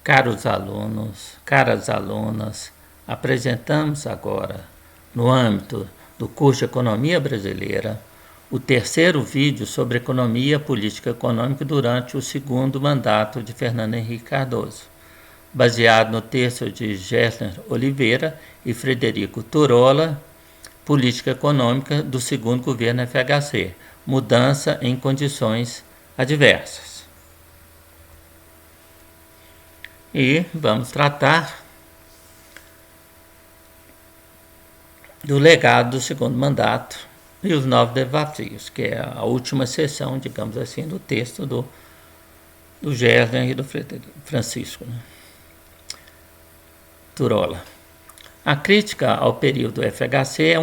caras alunas, apresentamos agora, no âmbito do curso de Economia Brasileira, o terceiro vídeo sobre economia e política econômica durante o segundo mandato de Fernando Henrique Cardoso, baseado no texto de Gessner Oliveira e Frederico Turola, Política Econômica do segundo governo FHC, mudança em condições adversas. E vamos tratar do legado do segundo mandato e os novos desafios, que é a última seção, digamos assim, do texto do Gessner e do Francisco Turola. A crítica ao período FHC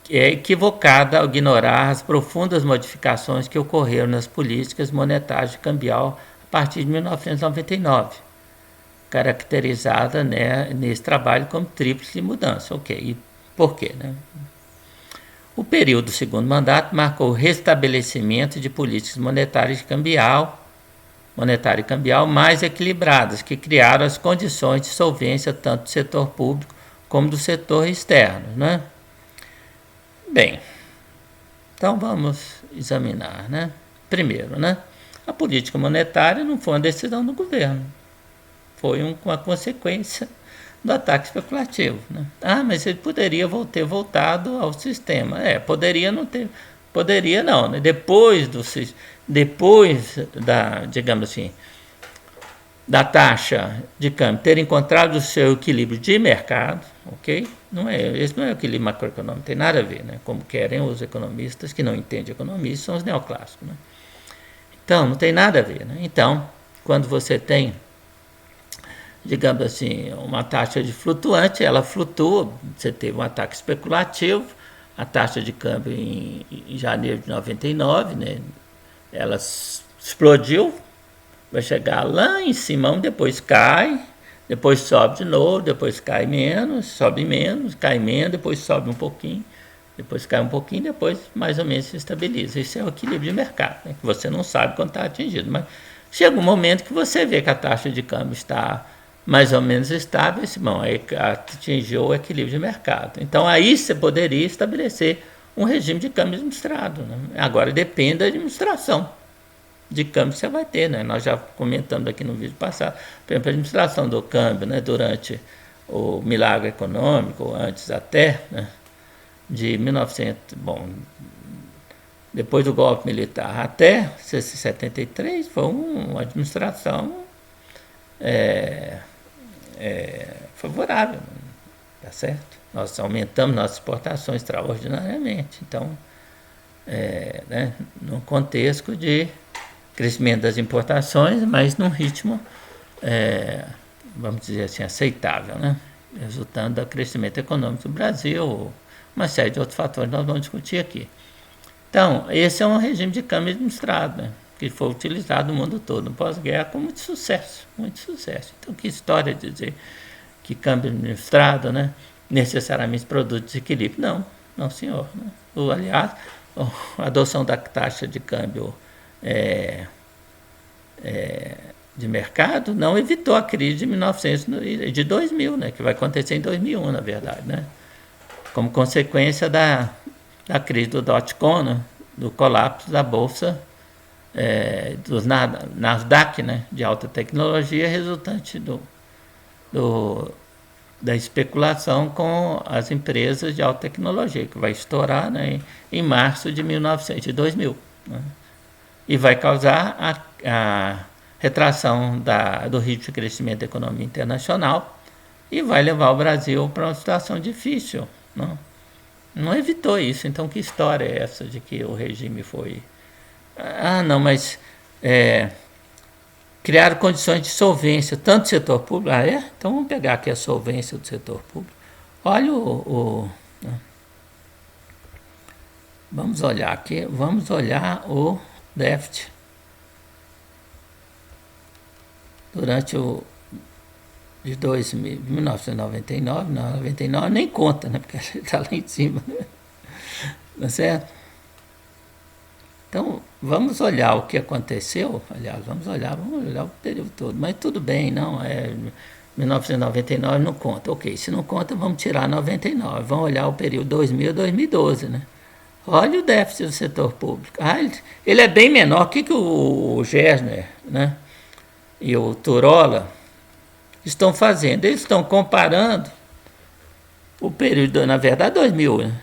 é equivocada ao ignorar as profundas modificações que ocorreram nas políticas monetárias e cambial a partir de 1999, caracterizada, né, nesse trabalho como tríplice mudança. Ok, e por quê? Né? O período do segundo mandato marcou o restabelecimento de políticas monetária e cambial mais equilibradas, que criaram as condições de solvência tanto do setor público como do setor externo. Né? Bem, então vamos examinar. Né? Primeiro, né? A política monetária não foi uma decisão do governo, foi uma consequência do ataque especulativo. Né? Mas ele poderia ter voltado ao sistema. Poderia não ter. Poderia não. Né? Depois da, digamos assim, da taxa de câmbio ter encontrado o seu equilíbrio de mercado, ok? Esse não é o equilíbrio macroeconômico, não tem nada a ver, né? Como querem os economistas que não entendem economia, são os neoclássicos. Né? Então, não tem nada a ver. Né? Então, quando você tem, digamos assim, uma taxa de flutuante, ela flutua, você teve um ataque especulativo, a taxa de câmbio em janeiro de 99, né, ela explodiu, vai chegar lá em cima, depois cai, depois sobe de novo, depois cai menos, sobe menos, cai menos, depois sobe um pouquinho, depois cai um pouquinho, depois mais ou menos se estabiliza. Isso é o equilíbrio de mercado, né, que você não sabe quando está atingido, mas chega um momento que você vê que a taxa de câmbio está mais ou menos estável, aí atingiu o equilíbrio de mercado. Então aí você poderia estabelecer um regime de câmbio administrado. Né? Agora depende da administração de câmbio que você vai ter. Né? Nós já comentamos aqui no vídeo passado, por exemplo, a administração do câmbio, né, durante o milagre econômico, antes até, né, de 1900, depois do golpe militar até 73, foi uma administração favorável, tá certo? Nós aumentamos nossas exportações extraordinariamente. Então, né, num contexto de crescimento das importações, mas num ritmo, vamos dizer assim, aceitável, né? Resultando do crescimento econômico do Brasil, uma série de outros fatores que nós vamos discutir aqui. Então, esse é um regime de câmbio administrado, né, que foi utilizado no mundo todo, no pós-guerra, com muito sucesso, muito sucesso. Então, que história dizer que câmbio administrado, né, necessariamente produz desequilíbrio? Não, não senhor. Né? Aliás, a adoção da taxa de câmbio de mercado não evitou a crise de 2000, né, que vai acontecer em 2001, na verdade, né, como consequência da crise do dot-com, né, do colapso da bolsa dos Nasdaq, né, de alta tecnologia, resultante da especulação com as empresas de alta tecnologia, que vai estourar, né, em março de 2000. Né, e vai causar a retração do ritmo de crescimento da economia internacional e vai levar o Brasil para uma situação difícil. Não evitou isso. Então, que história é essa de que o regime foi... não, mas criaram condições de solvência, tanto do setor público... Então, vamos pegar aqui a solvência do setor público. Olha vamos olhar aqui, vamos olhar o déficit durante de 1999, 99 nem conta, né? Porque ele está lá em cima, né? Tá certo? Então, vamos olhar o que aconteceu, aliás, vamos olhar o período todo, mas tudo bem, não, 1999 não conta, ok, se não conta, vamos tirar 99, vamos olhar o período 2000 a 2012, né? Olha o déficit do setor público. Ele é bem menor. O que o Gessner, né, e o Turola estão fazendo? Eles estão comparando o período, na verdade, 2000, né?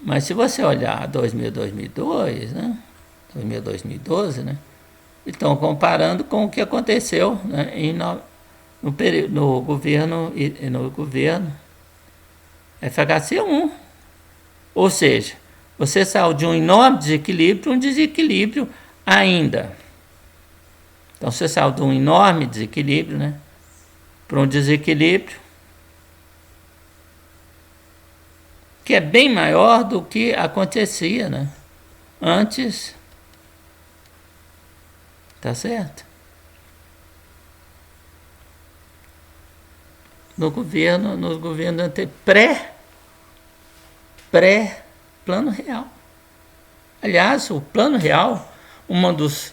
Mas se você olhar 2000, 2002, né? 2000, 2012, né? Estão comparando com o que aconteceu, né, no governo FHC1. Ou seja, você saiu de um enorme desequilíbrio para um desequilíbrio ainda. Então você saiu de um enorme desequilíbrio, né, para um desequilíbrio que é bem maior do que acontecia, né, antes. Tá certo? No governo pré-plano real. Aliás, o plano real, um dos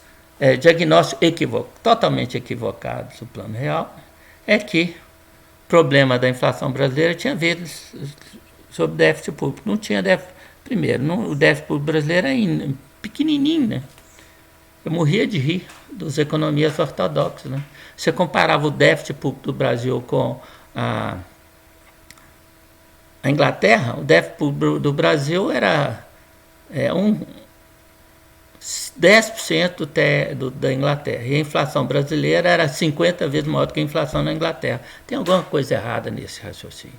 diagnósticos totalmente equivocados do plano real, é que o problema da inflação brasileira tinha a ver sobre déficit público. Não tinha déficit. Primeiro, o déficit público brasileiro é pequenininho, né? Eu morria de rir dos economistas ortodoxos, né? Você comparava o déficit público do Brasil com a Inglaterra, o déficit público do Brasil era 10% da Inglaterra. E a inflação brasileira era 50 vezes maior do que a inflação na Inglaterra. Tem alguma coisa errada nesse raciocínio.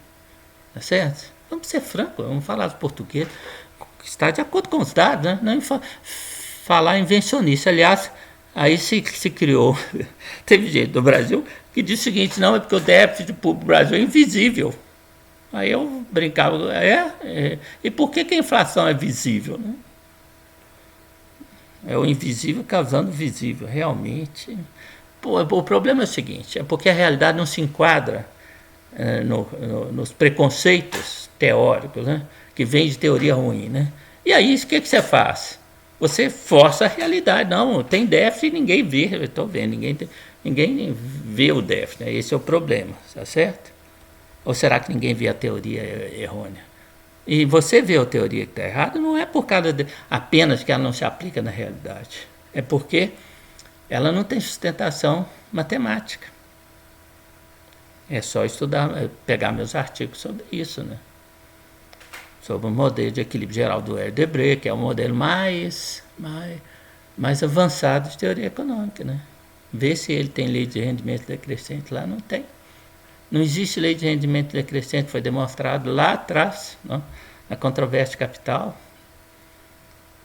Tá certo? Vamos ser francos, vamos falar do português. Está de acordo com os dados, né? Não falar invencionice. Aliás, aí se criou. Teve gente do Brasil que disse o seguinte: não, é porque o déficit público do Brasil é invisível. Aí eu brincava, e por que a inflação é visível, né? É o invisível causando o visível, realmente. O problema é o seguinte, é porque a realidade não se enquadra nos preconceitos teóricos, né, que vem de teoria ruim, né? E aí, o que você faz? Você força a realidade. Não, tem déficit e ninguém vê, eu estou vendo, ninguém vê o déficit, né? Esse é o problema, tá certo? Ou será que ninguém vê a teoria errônea? E você vê a teoria que está errada, não é por causa apenas que ela não se aplica na realidade. É porque ela não tem sustentação matemática. É só estudar, pegar meus artigos sobre isso, né? Sobre o modelo de equilíbrio geral do Debré, que é o modelo mais avançado de teoria econômica, né? Ver se ele tem lei de rendimento decrescente. Lá não tem. Não existe lei de rendimento decrescente, foi demonstrado lá atrás, não? Na controvérsia de capital.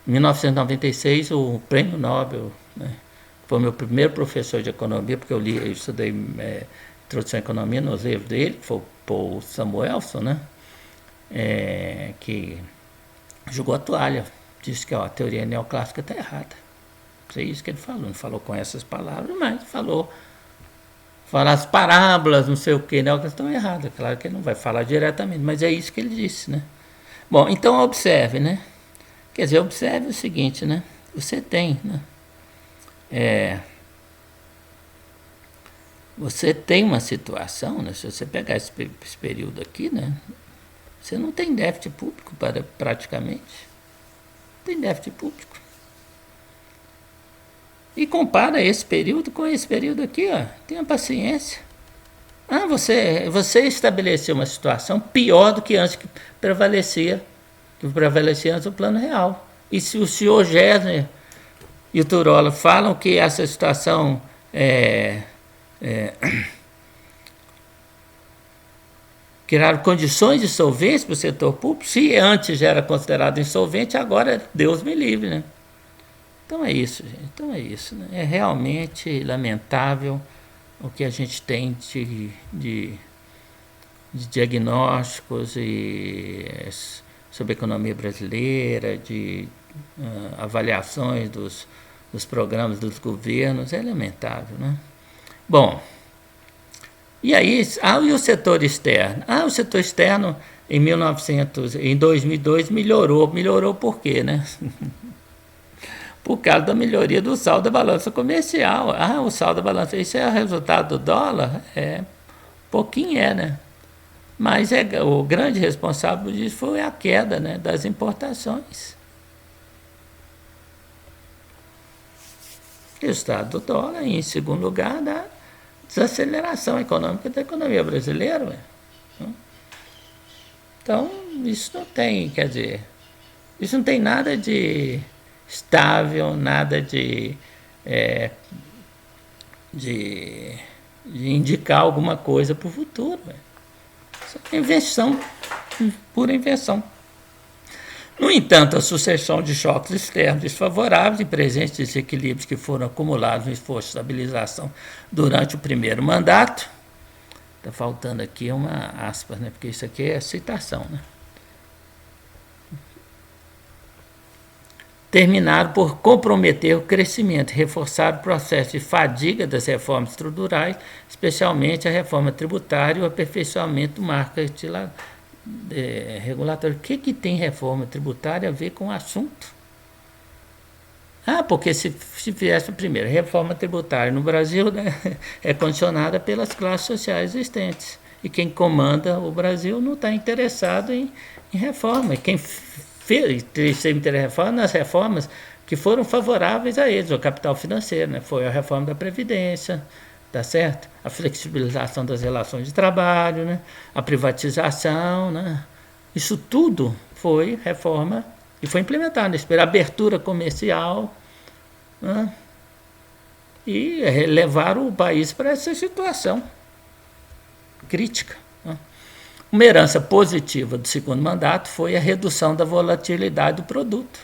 Em 1996, o prêmio Nobel, né, foi meu primeiro professor de economia, porque eu estudei introdução à economia nos livros dele, que foi o Paul Samuelson, né, que jogou a toalha, disse que a teoria neoclássica está errada. É isso que ele falou, não falou com essas palavras, mas falou as parábolas, não sei o que, né, elas estão erradas. Claro que ele não vai falar diretamente, mas é isso que ele disse, né. Bom, então observe, né, quer dizer, observe o seguinte, né, você tem, né, você tem uma situação, né, se você pegar esse período aqui, né, você não tem déficit público praticamente, não tem déficit público. E compara esse período com esse período aqui, ó. Tenha paciência. Você estabeleceu uma situação pior do que antes que prevalecia antes do plano real. E se o senhor Gessner e o Turola falam que essa situação criaram condições de solvência para o setor público, se antes já era considerado insolvente, agora Deus me livre, né? Então é isso, gente. Então é isso, né? É realmente lamentável o que a gente tem de diagnósticos sobre a economia brasileira, de avaliações dos programas dos governos. É lamentável, né? Bom, e aí, e o setor externo? O setor externo em 2002 melhorou. Melhorou por quê, né? Por causa da melhoria do saldo da balança comercial. Ah, o saldo da balança, isso é o resultado do dólar? Pouquinho né? Mas o grande responsável disso foi a queda, né, das importações. Resultado do dólar, e em segundo lugar, da desaceleração econômica da economia brasileira. Então, isso não tem, quer dizer, isso não tem nada de estável, nada de indicar alguma coisa para o futuro. Isso é invenção, pura invenção. No entanto, a sucessão de choques externos desfavoráveis e presentes desequilíbrios que foram acumulados no esforço de estabilização durante o primeiro mandato, está faltando aqui uma aspas, né? Porque isso aqui é citação, né? Terminaram por comprometer o crescimento, reforçar o processo de fadiga das reformas estruturais, especialmente a reforma tributária e o aperfeiçoamento do marketing regulatório. O que tem reforma tributária a ver com o assunto? Porque se fizesse primeiro, reforma tributária no Brasil, né, é condicionada pelas classes sociais existentes. E quem comanda o Brasil não está interessado em reforma. E quem reforma nas reformas que foram favoráveis a eles, o capital financeiro, né? Foi a reforma da Previdência, tá certo? A flexibilização das relações de trabalho, né? A privatização, né? Isso tudo foi reforma e foi implementado, a abertura comercial, né? E levaram o país para essa situação crítica. Uma herança positiva do segundo mandato foi a redução da volatilidade do produto.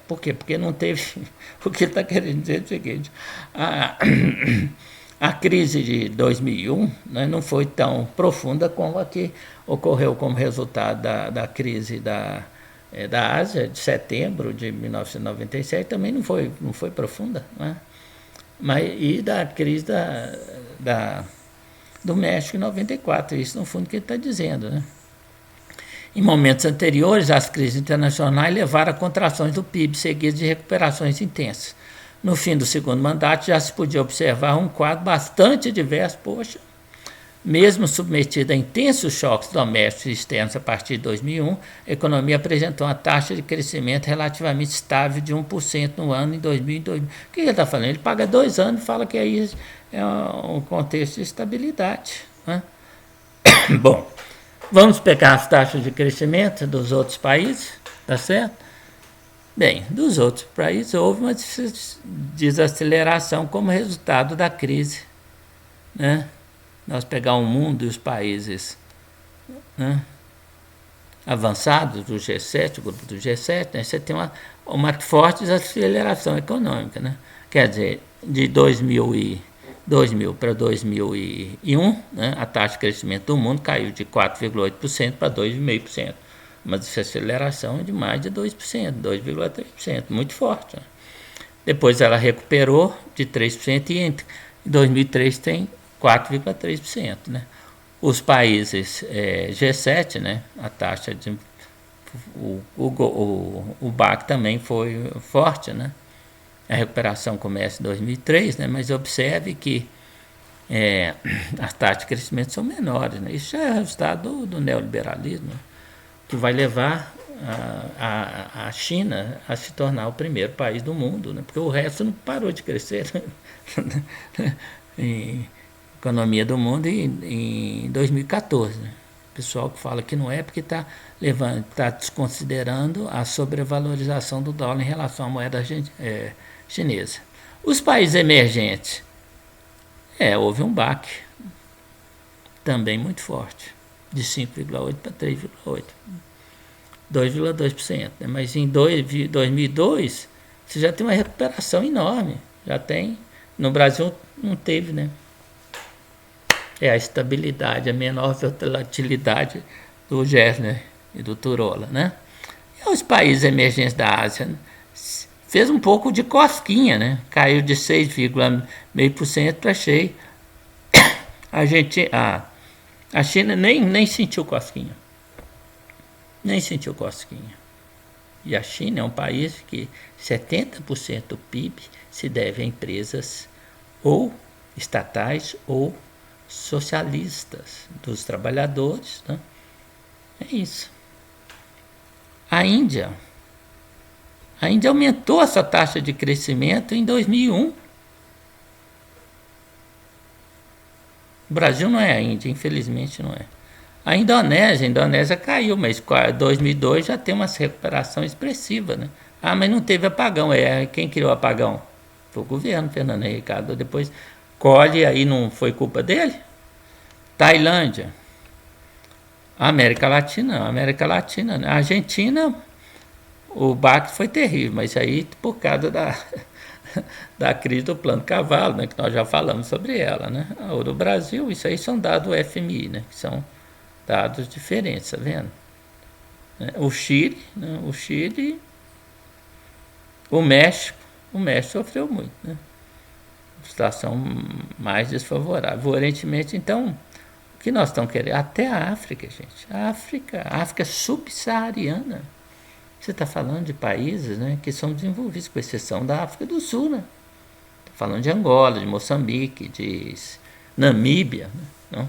Por quê? Porque não teve... O que ele está querendo dizer é o seguinte, a crise de 2001, né, não foi tão profunda como a que ocorreu como resultado da crise da Ásia, de setembro de 1997, também não foi profunda, né? E da crise do México em 94, isso no fundo que ele está dizendo, né? Em momentos anteriores, as crises internacionais levaram a contrações do PIB, seguidas de recuperações intensas. No fim do segundo mandato, já se podia observar um quadro bastante diverso. Mesmo submetida a intensos choques domésticos e externos a partir de 2001, a economia apresentou uma taxa de crescimento relativamente estável de 1% no ano em 2000. O que ele está falando? Ele paga 2 anos e fala que aí é um contexto de estabilidade, né? Bom, vamos pegar as taxas de crescimento dos outros países, tá certo? Bem, dos outros países houve uma desaceleração como resultado da crise, né? Nós pegar o mundo e os países, né, avançados do G7, o grupo do G7, né, você tem uma forte desaceleração econômica, né? Quer dizer, de 2000 para 2001, né, a taxa de crescimento do mundo caiu de 4,8% para 2,5%. Uma desaceleração de mais de 2%, 2,3%, muito forte, né? Depois ela recuperou de 3% e em 2003 tem 4,3%, né? Os países G7, né, a taxa de... O BAC também foi forte, né? A recuperação começa em 2003, né? Mas observe que as taxas de crescimento são menores, né? Isso é resultado do neoliberalismo, que vai levar a China a se tornar o primeiro país do mundo, né? Porque o resto não parou de crescer, né? Economia do mundo em 2014. Né? O pessoal que fala que não é porque está desconsiderando a sobrevalorização do dólar em relação à moeda chinesa. Os países emergentes, houve um baque também muito forte, de 5,8% para 3,8%, 2,2%. Né? Mas em 2002, você já tem uma recuperação enorme. Já tem. No Brasil não teve, né? A estabilidade, a menor volatilidade do Gessner e do Turolla, né? E os países emergentes da Ásia, né, fez um pouco de cosquinha, né? Caiu de 6,5% para cheio. A China nem sentiu cosquinha. Nem sentiu cosquinha. E a China é um país que 70% do PIB se deve a empresas ou estatais ou socialistas, dos trabalhadores, né? É isso. A Índia aumentou a sua taxa de crescimento em 2001. O Brasil não é a Índia, infelizmente não é. A Indonésia caiu, mas em 2002 já tem uma recuperação expressiva, né? Ah, mas não teve apagão. Quem criou o apagão? Foi o governo, Fernando Henrique Cardoso. Depois colhe, aí não foi culpa dele? Tailândia. América Latina, né? A Argentina, o baque foi terrível, mas aí por causa da crise do plano cavalo, né, que nós já falamos sobre ela, né? O do Brasil, isso aí são dados do FMI, né, que são dados diferentes, tá vendo? O Chile, né, o México sofreu muito, né? Situação mais desfavorável. O Oriente Médio, então, o que nós estamos querendo? Até a África, gente. A África subsaariana. Você está falando de países, né, que são desenvolvidos, com exceção da África do Sul, né? Está falando de Angola, de Moçambique, de Namíbia, né? Não?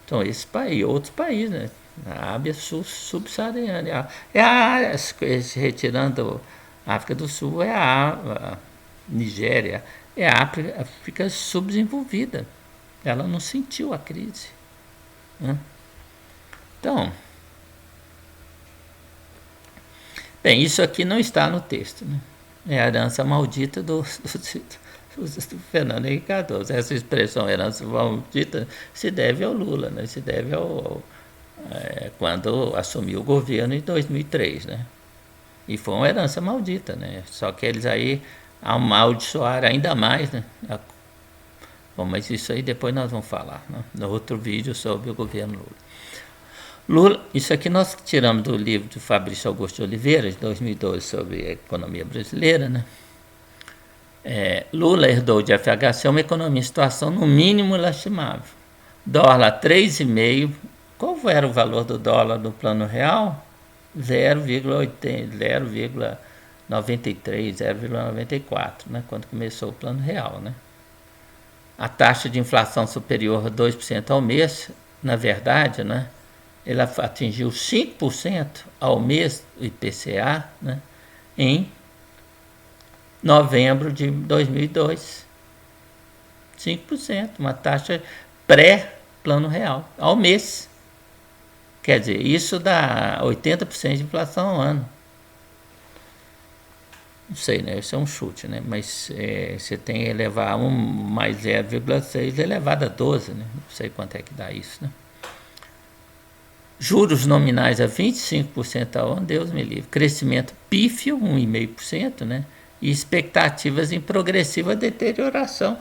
Então, esse país, outros países, né? A África subsaariana. Retirando a África do Sul, é a Nigéria, é a África subdesenvolvida. Ela não sentiu a crise, né? Então, bem, isso aqui não está no texto, né? É a herança maldita do Fernando Henrique Cardoso. Essa expressão herança maldita se deve ao Lula, né? Se deve quando assumiu o governo em 2003, né? E foi uma herança maldita, né? Só que eles aí amaldiçoaram ainda mais, né? Bom, mas isso aí depois nós vamos falar, né? No outro vídeo sobre o governo Lula. Isso aqui nós tiramos do livro de Fabrício Augusto de Oliveira, de 2012, sobre a economia brasileira, né? Lula herdou de FHC uma economia em situação no mínimo lastimável. Dólar 3,5. Qual era o valor do dólar no plano real? 0,93, 0,94, né? Quando começou o plano real, né? A taxa de inflação superior a 2% ao mês, na verdade, né? Ela atingiu 5% ao mês do IPCA, né, em novembro de 2002. 5%, uma taxa pré-plano real, ao mês. Quer dizer, isso dá 80% de inflação ao ano. Não sei, né? Isso é um chute, né? Mas você tem que elevar 1 mais 0,6 elevado a 12, né? Não sei quanto é que dá isso, né? Juros nominais a 25% ao ano, Deus me livre. Crescimento pífio, 1,5%, né? E expectativas em progressiva deterioração.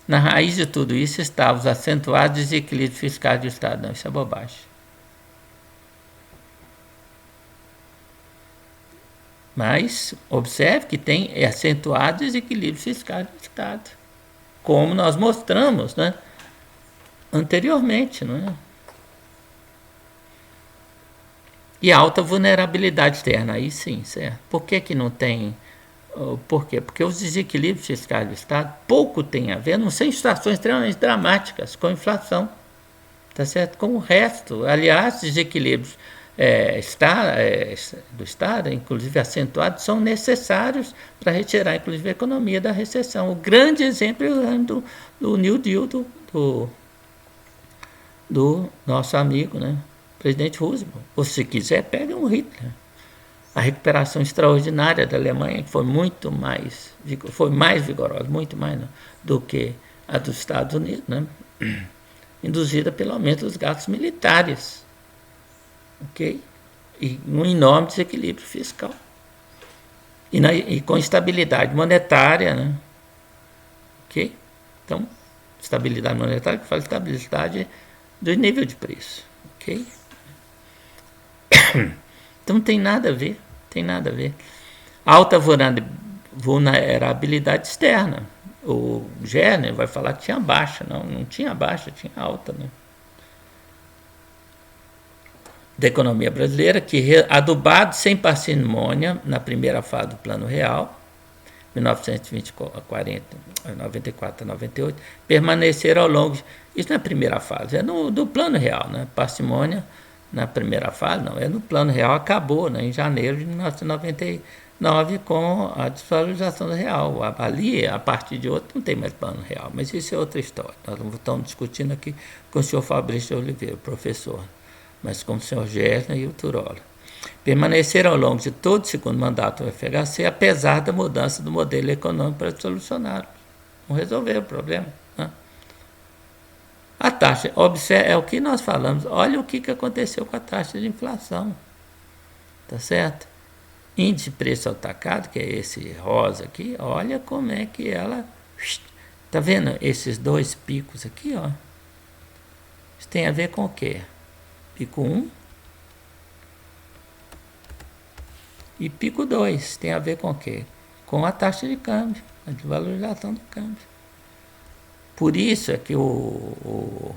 Na raiz de tudo isso estavam os acentuados desequilíbrios fiscais do Estado. Não, isso é bobagem. Mas observe que tem acentuados desequilíbrios fiscais do Estado. Como nós mostramos, né, anteriormente, não é? E alta vulnerabilidade externa, aí sim, certo? Por que não tem? Por quê? Porque os desequilíbrios fiscais do Estado pouco têm a ver, não sei, situações extremamente dramáticas, com inflação, tá certo? Com o resto. Aliás, desequilíbrios do Estado, inclusive acentuados, são necessários para retirar, inclusive, a economia da recessão. O grande exemplo é o do New Deal do nosso amigo, né, presidente Roosevelt. Ou se quiser, pega um Hitler. A recuperação extraordinária da Alemanha, que foi mais vigorosa, muito mais, né, do que a dos Estados Unidos, né, induzida pelo aumento dos gastos militares, ok? E um enorme desequilíbrio fiscal. E com estabilidade monetária, né, ok? Então, estabilidade monetária que faz estabilidade do nível de preço, ok? Então não tem nada a ver, Alta vulnerabilidade externa, O Gerner vai falar que tinha baixa. Não, não tinha baixa, tinha alta, né? Da economia brasileira, que adubado sem parcimônia na primeira fase do Plano Real, 1994 a 98, permaneceram ao longo. Isso não é a primeira fase, é do Plano Real, né? Parcimônia na primeira fase, não, é no Plano Real, acabou, né, em janeiro de 1999 com a desvalorização do real. Ali, a partir de outro, não tem mais Plano Real, mas isso é outra história. Nós não estamos discutindo aqui com o senhor Fabrício de Oliveira, professor, mas com o senhor Gessner e o Turola. Permaneceram ao longo de todo o segundo mandato do FHC, apesar da mudança do modelo econômico para solucionar. Não resolveram o problema. Né? A taxa, é o que nós falamos, olha o que aconteceu com a taxa de inflação. Tá certo? Índice de preço atacado, que é esse rosa aqui, olha como é que ela... Tá vendo esses dois picos aqui, ó? Isso tem a ver com o quê? Pico 1 e pico 2 tem a ver com o quê? Com a taxa de câmbio, a desvalorização do câmbio. Por isso é que o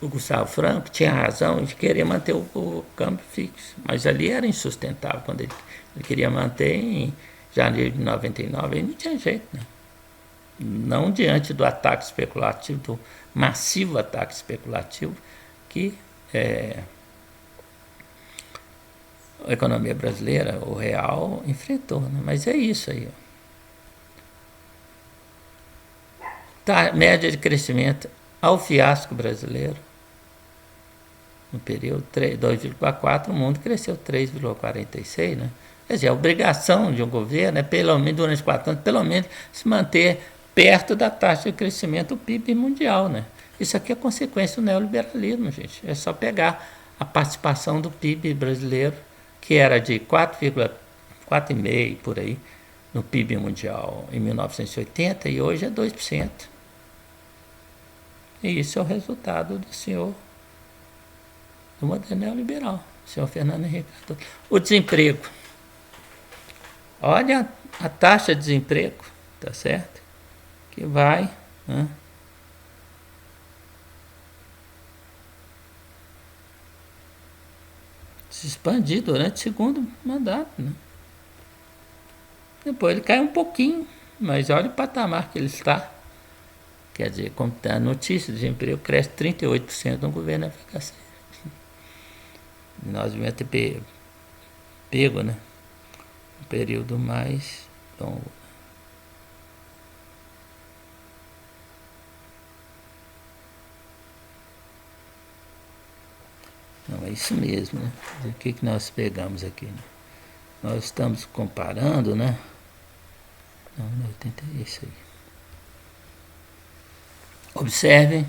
Gustavo Franco tinha razão de querer manter o câmbio fixo, mas ali era insustentável. Quando ele queria manter em janeiro de 99, aí não tinha jeito, né? Não diante do ataque especulativo, do massivo ataque especulativo que a economia brasileira, o real, enfrentou. Né? Mas é isso aí. Tá, média de crescimento ao fiasco brasileiro. No período 2,4, o mundo cresceu 3,46, né? Quer dizer, a obrigação de um governo é, pelo menos, durante 4 anos, pelo menos se manter perto da taxa de crescimento do PIB mundial, né? Isso aqui é consequência do neoliberalismo, gente. É só pegar a participação do PIB brasileiro, que era de 4,5% por aí, no PIB mundial em 1980, e hoje é 2%. E isso é o resultado do senhor do modelo neoliberal, o senhor Fernando Henrique Cardoso. O desemprego. Olha a taxa de desemprego, tá certo? Que vai, né, se expandir durante o segundo mandato. Né? Depois ele cai um pouquinho, mas olha o patamar que ele está. Quer dizer, como está a notícia, o desemprego cresce 38% no governo FHC. Nós devíamos ter pego, né, um período mais longo. Não, é isso mesmo, né? O que nós pegamos aqui? Né? Nós estamos comparando, né? Não, 80 é isso aí. Observem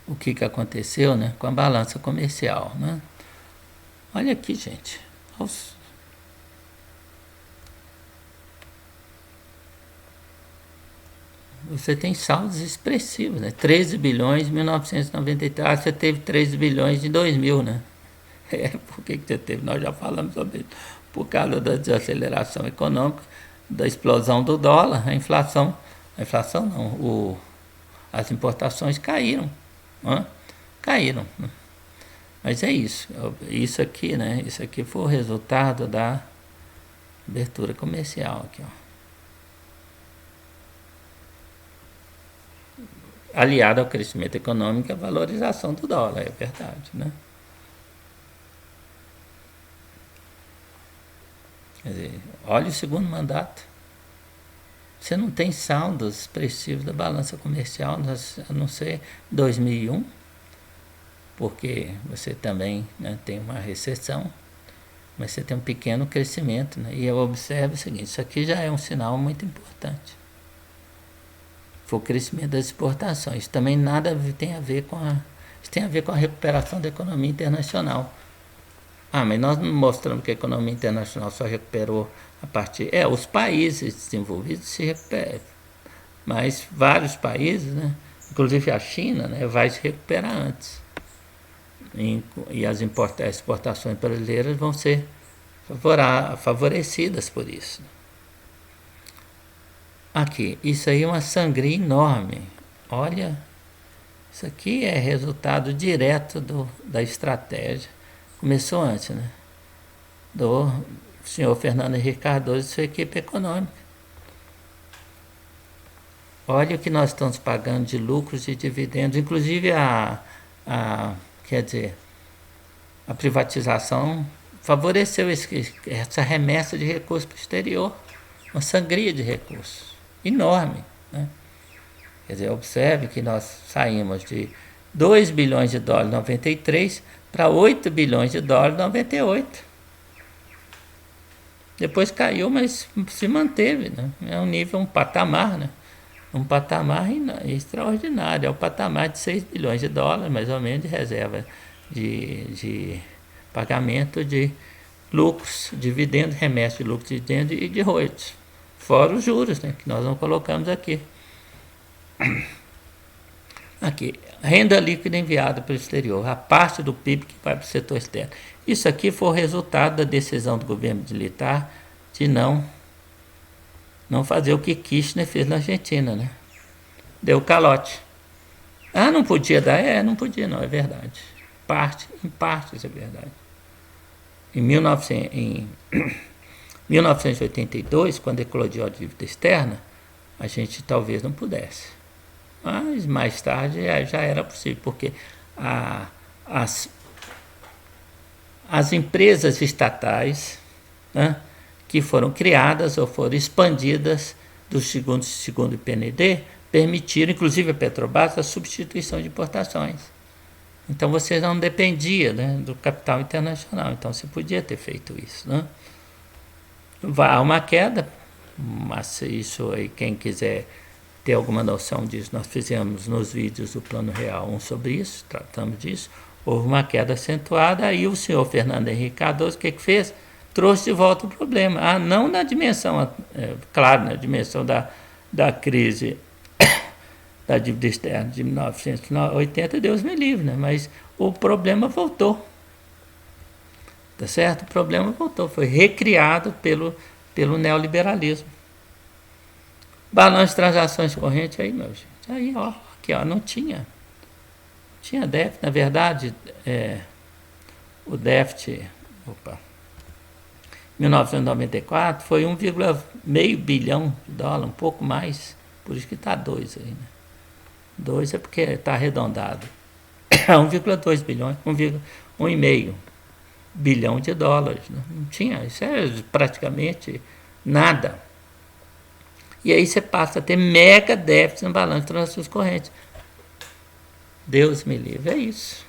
o que aconteceu, né, com a balança comercial, né? Olha aqui, gente. Você tem saldos expressivos, né? 13 bilhões em 1993. Você teve 13 bilhões em 2000, né? Por que você teve? Nós já falamos sobre isso. Por causa da desaceleração econômica, da explosão do dólar, a inflação não, as importações caíram. Né? Caíram. Mas é isso. Isso aqui, né? Isso aqui foi o resultado da abertura comercial aqui, ó. Aliado ao crescimento econômico e à valorização do dólar, é verdade, né? Quer dizer, olha o segundo mandato. Você não tem saldos expressivos da balança comercial, a não ser 2001, porque você também, né, tem uma recessão, mas você tem um pequeno crescimento. Né? E eu observo o seguinte, isso aqui já é um sinal muito importante. Foi o crescimento das exportações. Também nada tem a ver com isso tem a ver com a recuperação da economia internacional. Mas nós não mostramos que a economia internacional só recuperou a partir... os países desenvolvidos se recuperam, mas vários países, né, inclusive a China, né, vai se recuperar antes. E as exportações brasileiras vão ser favorecidas por isso. Aqui, isso aí é uma sangria enorme. Olha, isso aqui é resultado direto da estratégia. Começou antes, né? Do senhor Fernando Henrique Cardoso e sua equipe econômica. Olha o que nós estamos pagando de lucros e dividendos, inclusive quer dizer, a privatização favoreceu essa remessa de recursos para o exterior, uma sangria de recursos enorme, né? Quer dizer, observe que nós saímos de 2 bilhões de dólares em 93 para 8 bilhões de dólares em 98. Depois caiu, mas se manteve, né? É um nível, um patamar, né? Um patamar extraordinário. É o patamar de 6 bilhões de dólares, mais ou menos, de reserva de pagamento de lucros, dividendos, remessa de lucros, dividendos e de royalties. Fora os juros, né? Que nós não colocamos aqui. Aqui, renda líquida enviada para o exterior, a parte do PIB que vai para o setor externo. Isso aqui foi o resultado da decisão do governo militar de não fazer o que Kirchner fez na Argentina, né? Deu calote. Ah, não podia dar? Não podia não, é verdade. Em parte isso é verdade. Em 1982, quando eclodiu a dívida externa, a gente talvez não pudesse. Mas mais tarde já era possível, porque as empresas estatais, né, que foram criadas ou foram expandidas do segundo PND, permitiram, inclusive a Petrobras, a substituição de importações. Então você não dependia, né, do capital internacional, então você podia ter feito isso, né? Há uma queda, mas isso aí, quem quiser ter alguma noção disso, nós fizemos nos vídeos do Plano Real um sobre isso, tratamos disso. Houve uma queda acentuada, aí o senhor Fernando Henrique Cardoso, o que fez? Trouxe de volta o problema. Não na dimensão, claro, na dimensão da crise da dívida externa de 1980, Deus me livre, né? Mas o problema voltou. Tá certo? O problema voltou, foi recriado pelo neoliberalismo. Balanço de transações correntes aí, meu gente. Aí, ó, aqui, ó, não tinha. Tinha déficit, na verdade, o déficit, 1994 foi 1,5 bilhão de dólares, um pouco mais, por isso que está 2 aí, né? 2 é porque está arredondado. 1,2 bilhões, 1,5 bilhão de dólares. Né? Não tinha, isso é praticamente nada. E aí você passa a ter mega déficit no balanço de transações correntes. Deus me livre, é isso.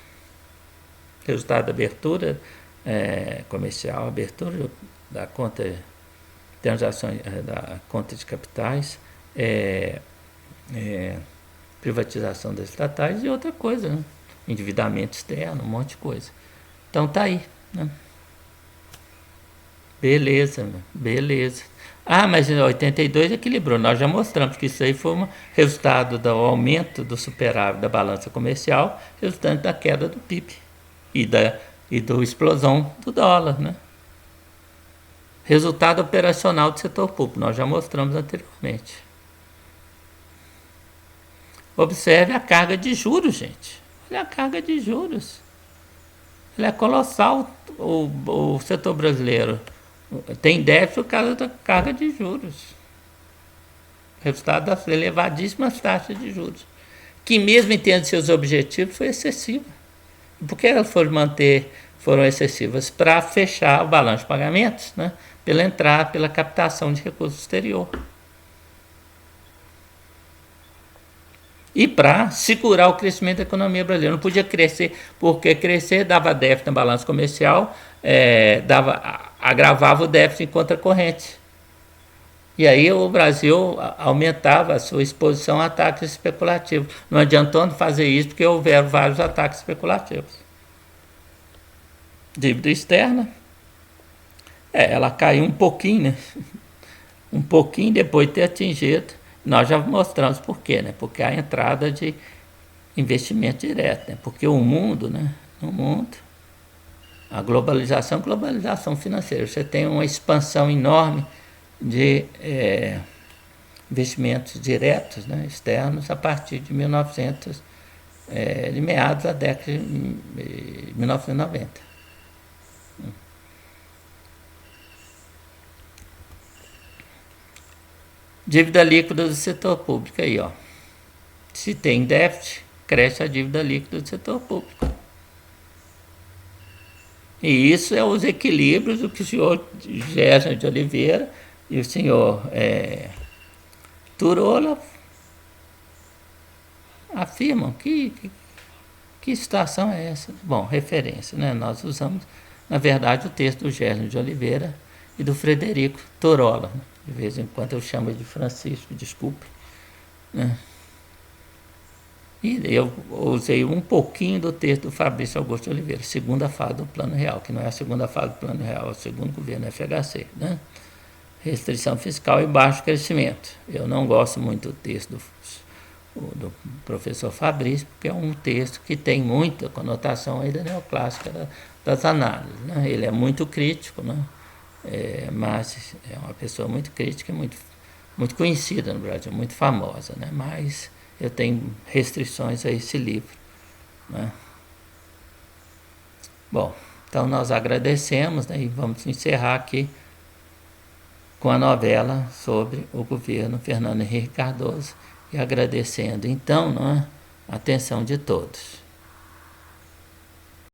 Resultado da abertura comercial, abertura da conta de transações, da conta de capitais, privatização das estatais e outra coisa, né? Endividamento externo, um monte de coisa. Então tá aí, né? Beleza, beleza. Mas em 82 equilibrou. Nós já mostramos que isso aí foi um resultado do aumento do superávit da balança comercial, resultante da queda do PIB e da explosão do dólar, né? Resultado operacional do setor público, nós já mostramos anteriormente. Observe a carga de juros, gente. Olha a carga de juros. Ela é colossal. O setor brasileiro tem déficit por causa da carga de juros. Resultado das elevadíssimas taxas de juros. Que mesmo em termos de seus objetivos foi excessiva. Por que elas foram excessivas? Para fechar o balanço de pagamentos, né? Pela captação de recursos exterior. E para segurar o crescimento da economia brasileira. Não podia crescer, porque crescer dava déficit na balança comercial, agravava o déficit em conta corrente. E aí o Brasil aumentava a sua exposição a ataques especulativos. Não adiantou fazer isso porque houveram vários ataques especulativos. Dívida externa, ela caiu um pouquinho, né? Um pouquinho depois de ter atingido. Nós já mostramos por quê, né? Porque a entrada de investimento direto, né? Porque o mundo, né? No mundo, a globalização financeira. Você tem uma expansão enorme de investimentos diretos, né, externos, a partir de 1900, de meados da década de 1990. Dívida líquida do setor público aí, ó. Se tem déficit, cresce a dívida líquida do setor público. E isso é os equilíbrios do que o senhor Gérson de Oliveira e o senhor Turola afirmam. Que situação é essa? Bom, referência, né? Nós usamos, na verdade, o texto do Gérson de Oliveira e do Frederico Turola. Né? De vez em quando eu chamo ele de Francisco, desculpe. Né? E eu usei um pouquinho do texto do Fabrício Augusto Oliveira, segunda fase do Plano Real, que não é a segunda fase do Plano Real, é o segundo governo FHC. Né? Restrição fiscal e baixo crescimento. Eu não gosto muito do texto do professor Fabrício, porque é um texto que tem muita conotação ainda neoclássica das análises. Né? Ele é muito crítico, né? Mas é uma pessoa muito crítica e muito conhecida no Brasil, muito famosa, né? Mas eu tenho restrições a esse livro. Né? Bom, então nós agradecemos, né? E vamos encerrar aqui com a novela sobre o governo Fernando Henrique Cardoso e agradecendo então, né, a atenção de todos.